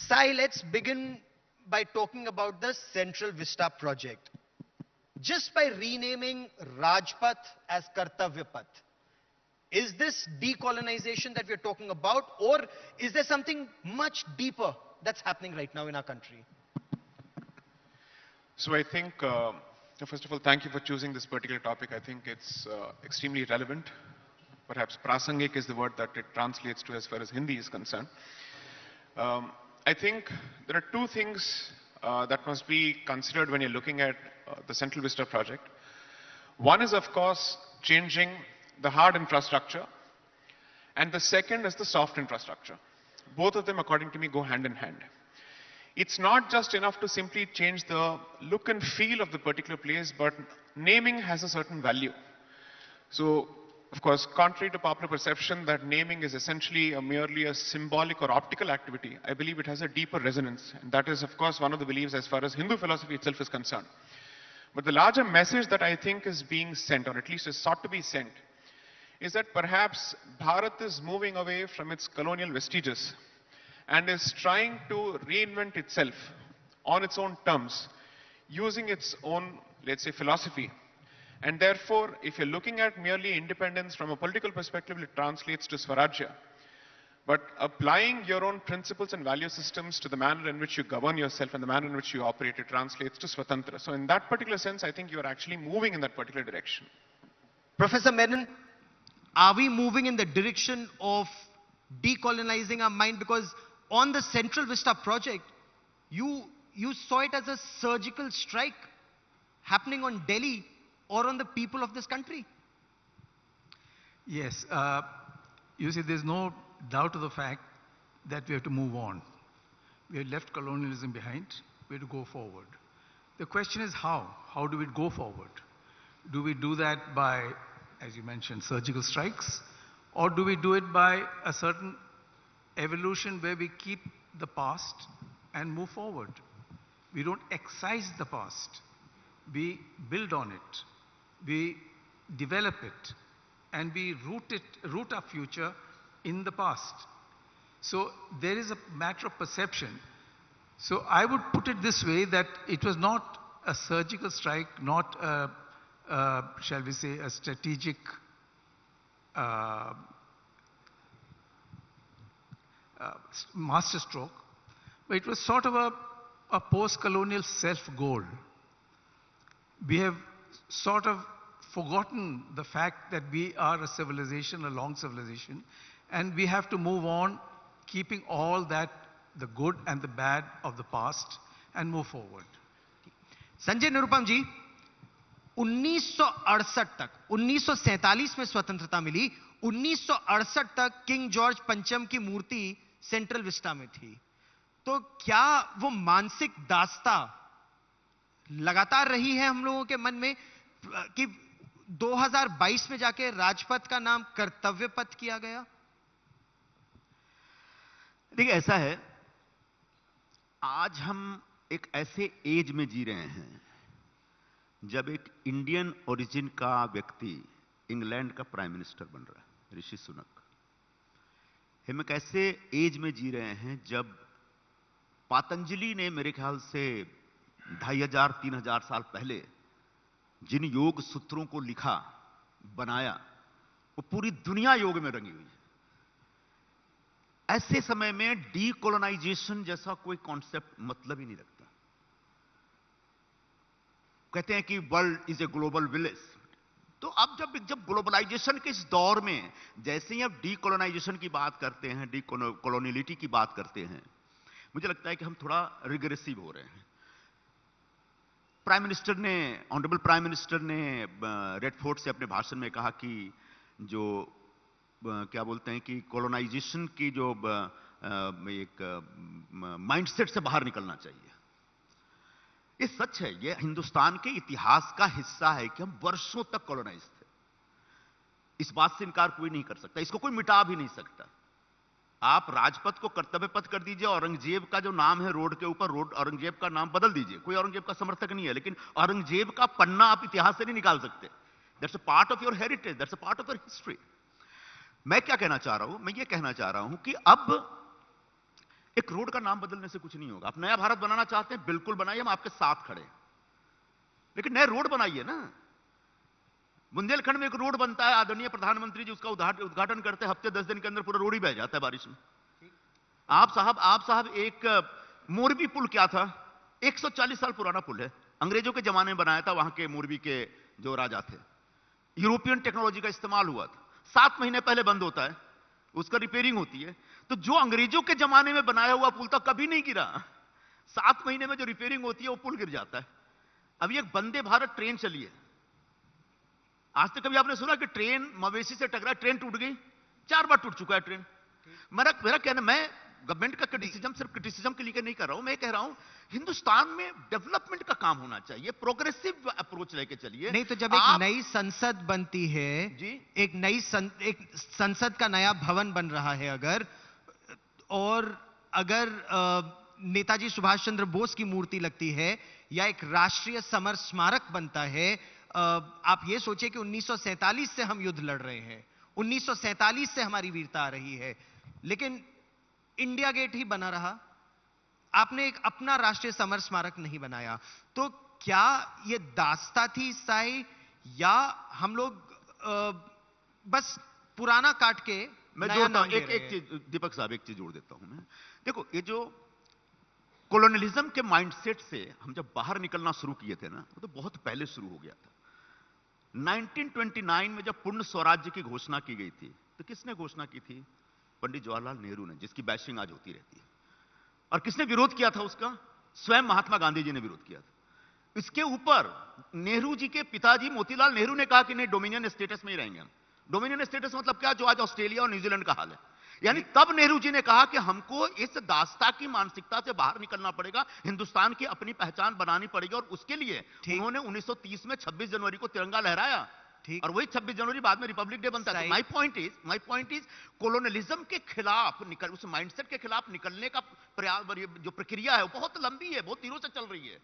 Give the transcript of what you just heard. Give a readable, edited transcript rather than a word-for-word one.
Sai, let's begin by talking about the Central Vista project. Just by renaming Rajpath as Kartavya Path, is this decolonization that we're talking about, or is there something much deeper that's happening right now in our country? So I think, first of all, thank you for choosing this particular topic. I think it's extremely relevant. Perhaps prasangik is the word that it translates to as far as Hindi is concerned. I think there are two things that must be considered when you're looking at the Central Vista project. One is, of course, changing the hard infrastructure, and the second is the soft infrastructure. Both of them, according to me, go hand in hand. It's not just enough to simply change the look and feel of the particular place, but naming has a certain value. So, of course, contrary to popular perception that naming is essentially merely a symbolic or optical activity, I believe it has a deeper resonance. And that is, of course, one of the beliefs as far as Hindu philosophy itself is concerned. But the larger message that I think is being sent, or at least is sought to be sent, is that perhaps Bharat is moving away from its colonial vestiges and is trying to reinvent itself on its own terms, using its own, let's say, philosophy. And therefore, if you're looking at merely independence from a political perspective, it translates to Swarajya. But applying your own principles and value systems to the manner in which you govern yourself and the manner in which you operate, it translates to Swatantra. So in that particular sense, I think you are actually moving in that particular direction. Professor Menon, are we moving in the direction of decolonizing our mind? Because on the Central Vista project, you saw it as a surgical strike happening on Delhi or on the people of this country. Yes, you see, there's no doubt of the fact that we have to move on. We have left colonialism behind. We have to go forward. The question is how? How do we go forward? Do we do that by, as you mentioned, surgical strikes? Or do we do it by a certain evolution where we keep the past and move forward? We don't excise the past. We build on it. We develop it. And we root our future in the past. So there is a matter of perception. So I would put it this way, that it was not a surgical strike, not shall we say, a strategic masterstroke, but it was sort of a post-colonial self-goal. We have sort of forgotten the fact that we are a civilization, a long civilization, and we have to move on, keeping all that, the good and the bad of the past, and move forward. Sanjay Nirupam ji, 1968 तक, 1947 में स्वतंत्रता मिली, 1968 तक king George पंचम की मूर्ति central Vista में थी. तो क्या वो मानसिक दास्ता लगातार रही है हम लोगों के मन में कि 2022 में जाके राजपथ का नाम कर्तव्य पथ किया गया? देखिए, ऐसा है, आज हम एक ऐसे एज में जी रहे हैं जब एक इंडियन ओरिजिन का व्यक्ति इंग्लैंड का प्राइम मिनिस्टर बन रहा है, ऋषि सुनक. हम एक ऐसे एज में जी रहे हैं जब पतंजलि ने मेरे ख्याल से 2500-3000 साल पहले जिन योग सूत्रों को लिखा, बनाया, वो पूरी दुनिया योग में रंगी हुई है. ऐसे समय में डीकोलोनाइजेशन जैसा कोई कॉन्सेप्ट मतलब ही नहीं रखता. कहते हैं कि world is a global village. तो अब जब ग्लोबलाइजेशन के इस दौर में जैसे ही आप डीकोलोनाइजेशन की बात करते हैं, डीकोलोनियलिटी की बात करते हैं, मुझे लगता है कि हम थोड़ा रिग्रेसिव हो रहे हैं. ऑनरेबल प्राइम मिनिस्टर ने रेड फोर्ट से अपने भाषण में कहा कि जो क्या बोलते हैं कि कोलोनाइजेशन की जो एक माइंडसेट से बाहर निकलना चाहिए. ये सच है, ये हिंदुस्तान के इतिहास का हिस्सा है कि हम वर्षों तक कॉलोनाइज थे. इस बात से इनकार कोई नहीं कर सकता, इसको कोई मिटा भी नहीं सकता. आप राजपथ को कर्तव्य पथ कर दीजिए, औरंगजेब का जो नाम है रोड के ऊपर, रोड औरंगजेब का नाम बदल दीजिए. कोई औरंगजेब का समर्थक नहीं है, लेकिन औरंगजेब का पन्ना आप इतिहास से नहीं निकाल सकते. That's a part of your heritage, that's a part of your history. मैं क्या कहना चाह रहा हूं? मैं ये कहना चाह रहा हूं कि अब एक रोड का नाम बदलने से कुछ नहीं होगा। आप नया भारत बनाना चाहते हैं, बिल्कुल बनाइए, हम आपके साथ खड़े हैं, लेकिन नए रोड बनाइए ना। बुंदेलखंड में एक रोड बनता है, आदरणीय प्रधानमंत्री जी उसका उद्घाटन करते हैं, हफ्ते 10 दिन के अंदर पूरा रोड ही बह जाता है बारिश में। आप साहब एक मोरबी पुल क्या था? 140 साल पुराना पुल है, अंग्रेजों के जमाने में बनाया था, वहां के मोरबी के जो राजा थे। यूरोपियन टेक्नोलॉजी का इस्तेमाल हुआ था। 7 महीने पहले बंद होता है, उसका रिपेयरिंग होती है। तो जो अंग्रेजों के जमाने में बनाया हुआ पुल था, कभी नहीं गिरा। 7 महीने में जो रिपेयरिंग होती है वो पुल गिर जाता है। अभी एक वंदे भारत ट्रेन चली है, आज तक कभी आपने सुना कि ट्रेन मवेशी से टकरा, ट्रेन टूट गई? 4 बार टूट चुका है ट्रेन। मेरा कहना, मैं गवर्नमेंट का क्रिटिसिज्म सिर्फ क्रिटिसिज्म के लिए नहीं कर रहा हूं, मैं कह रहा हूं हिंदुस्तान में डेवलपमेंट का काम होना चाहिए, प्रोग्रेसिव अप्रोच लेके चलिए। नहीं तो जब एक नई संसद बनती है जी, एक संसद का नया भवन बन रहा है और अगर नेताजी सुभाष चंद्र बोस की मूर्ति लगती है या एक राष्ट्रीय समर स्मारक बनता है, आप ये सोचिए कि 1947 से हम युद्ध लड़ रहे हैं, 1947 से हमारी वीरता आ रही है, लेकिन इंडिया गेट ही बना रहा। आपने एक अपना राष्ट्रीय समर स्मारक नहीं बनाया। तो क्या ये दास्ता थी ईसाई, या हम लोग बस पुराना काट के मैं नया जोड़ता नाम हूं दे रहे एक हैं? चीज, दीपक साहब एक चीज जोड़ देता हूं मैं। देखो, ये जो कॉलोनियलिज्म के माइंडसेट से हम जब बाहर निकलना शुरू किए थे ना, वो तो बहुत पहले शुरू हो गया था। 1929 में जब पूर्ण स्वराज्य की घोषणा की गई थी, तो किसने घोषणा की थी? पंडित जवाहरलाल नेहरू ने, जिसकी बैशिंग आज होती रहती है। और किसने विरोध किया था उसका? स्वयं महात्मा गांधी जी ने विरोध किया था। इसके ऊपर नेहरू जी के पिताजी मोतीलाल नेहरू ने कहा कि नहीं, डोमिनियन स्टेटस में ही रहेंगे हम। डोमिनियन स्टेटस मतलब क्या? जो आज ऑस्ट्रेलिया और न्यूजीलैंड का हाल है। यानी तब नेहरू जी ने कहा कि हमको इस दास्ता की मानसिकता से बाहर निकलना पड़ेगा, हिंदुस्तान की अपनी पहचान बनानी पड़ेगी, और उसके लिए उन्होंने 1930 में 26 जनवरी को तिरंगा लहराया, और वही 26 जनवरी बाद में रिपब्लिक डे बनता है। माय पॉइंट इज कॉलोनियलिज्म के खिलाफ उस माइंडसेट के खिलाफ निकलने का प्रयास, जो प्रक्रिया है वो बहुत लंबी है, बहुत दिनों से चल रही है।